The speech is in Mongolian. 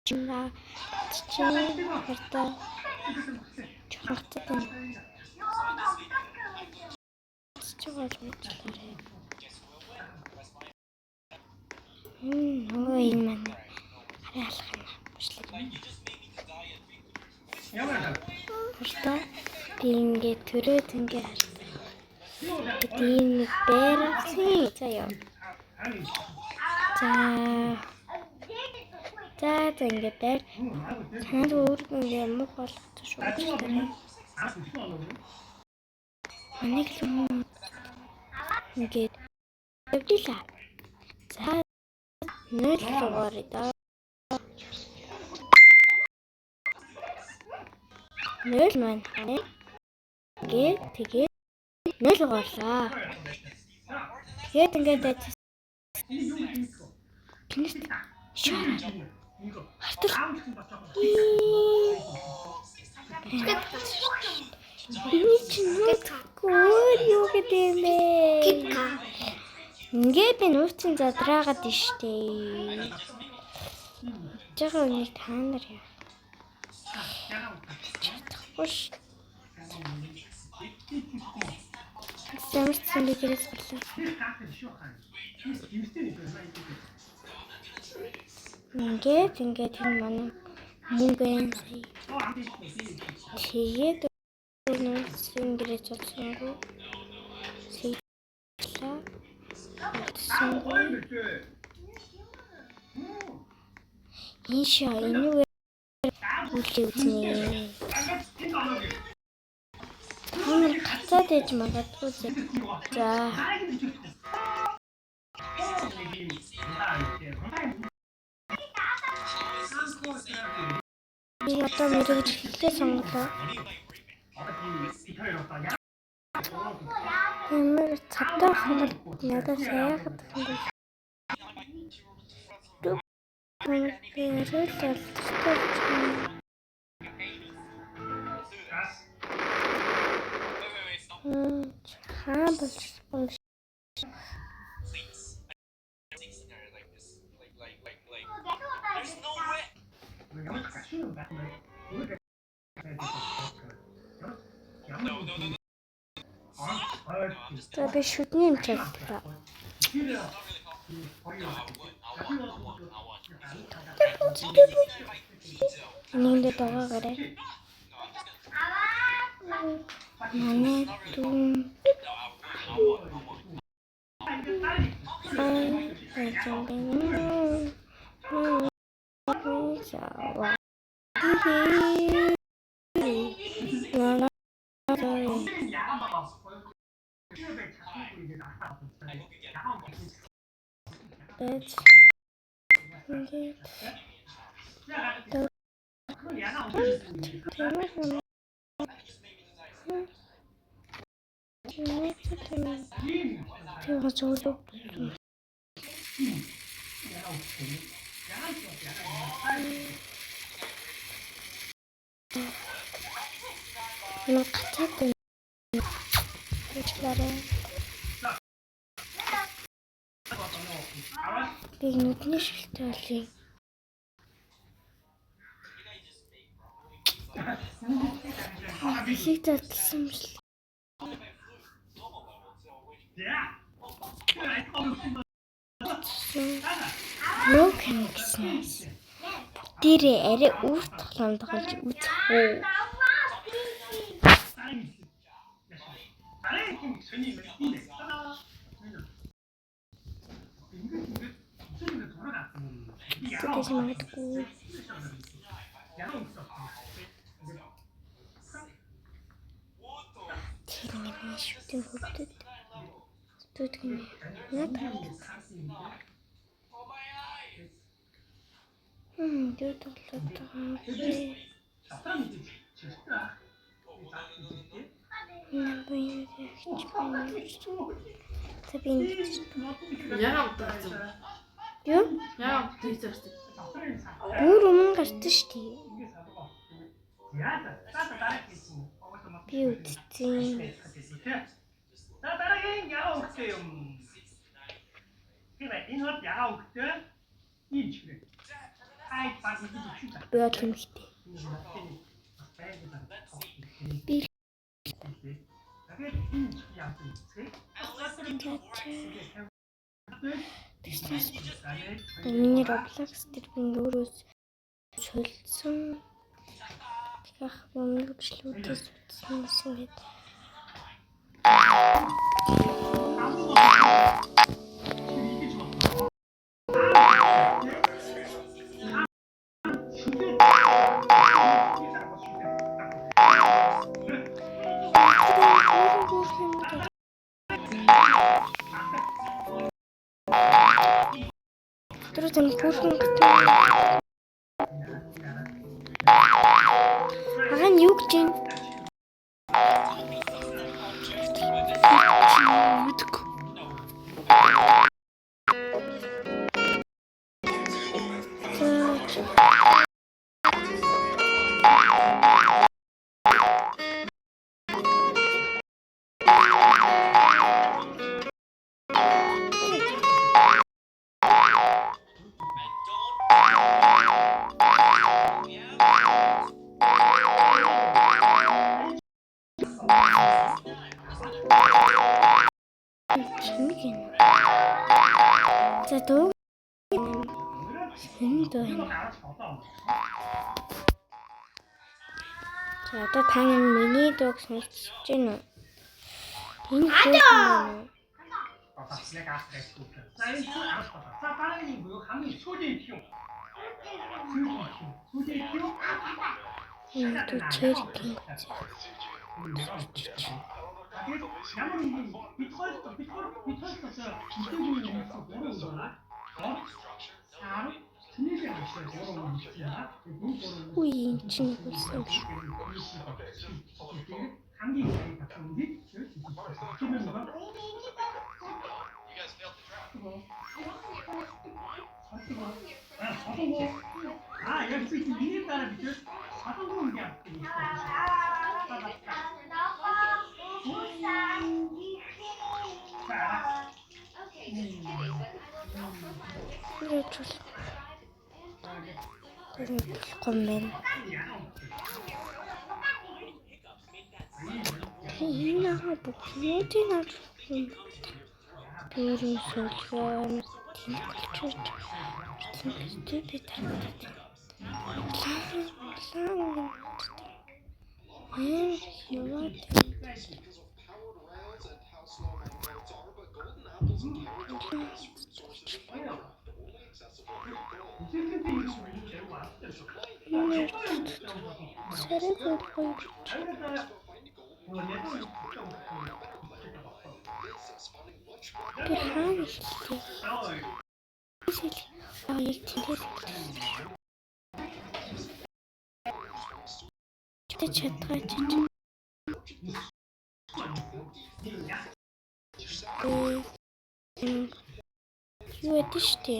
чимна чинь хартаа чухалтай чухал мэтлээ. Ой маань хараа алах юм бишлээ. Хартаа би ингээд төрөөд ингээд тийм бэрхшээ заяа. За ингээд дээр танд өөргөө мөх болох шүү дээ. Аник юм ингээд өвдөлаа. За нөл дугаараа нөл маань ханаа тэгээд нөл дугаарлаа. Тэгээд ингээд кинэст шаараа хартал энэ чинь өөр юу гэдэг юм бэ? Ингээд би нууцын задраагаад штэ. Жага үнийг та нар яа. Чадахгүй. Сэмэрсэн би тэрээс гарлаа. Ингээд энэ манай мөнгөн сая. Тэгээд нууцын гэрэж очсон. Сэглээ. Иншаа энэ үлээ. Хамар гацаад ээж магадгүй. За. Би одоо мөрөж хэлээ сонголоо. Ямар цадаа ханаад надад яагаад юм бэ? За би шүдний юм чадлаа. Энийг дагаа манай түн би нүдний шилтэй болъё. Бихийг татсан юм шиг. Лог хийснээс дээрээ арай үр тоглоомд голж үзэх үү. Тэс магадгүй. Тэрний шүтэн хөвдөд. Төдгөн надад. Дээд тоглоод байгаа. Бүр өмнө гарсан шүү дээ. Би үтцэн. Энэ хот яа өгтөө? Ийм ч гэх. Хайд баг Бод юмхтэй. Би миний Roblox дээр би өөрөөс солилцсон яг өмнөчлүүдээс утсан гэдэг. Terus dan kurang ketemu. Akan yukjin. Зато за одоо та миний дог сонсож байна уу? Энэ хүн Яг аахгүй. За энэ ч ааш байна. За дараагийн буюу хамгийн сүүлийн юм. Сүүлийн юм. энэ чиркин. Ямар нэг бид хоёр гэсэн мэдээгүй юм байна. Аа. Тэнийг яасан бэ? Үй энэ чинь болсон биш. хамгийн гайхалтай яг чи миний дараа бид хатангуун юм. Коммен. Энэ бүгдийн ар. Тэрийн солион тэнцэж тэнцэж юу гэдэг штэ.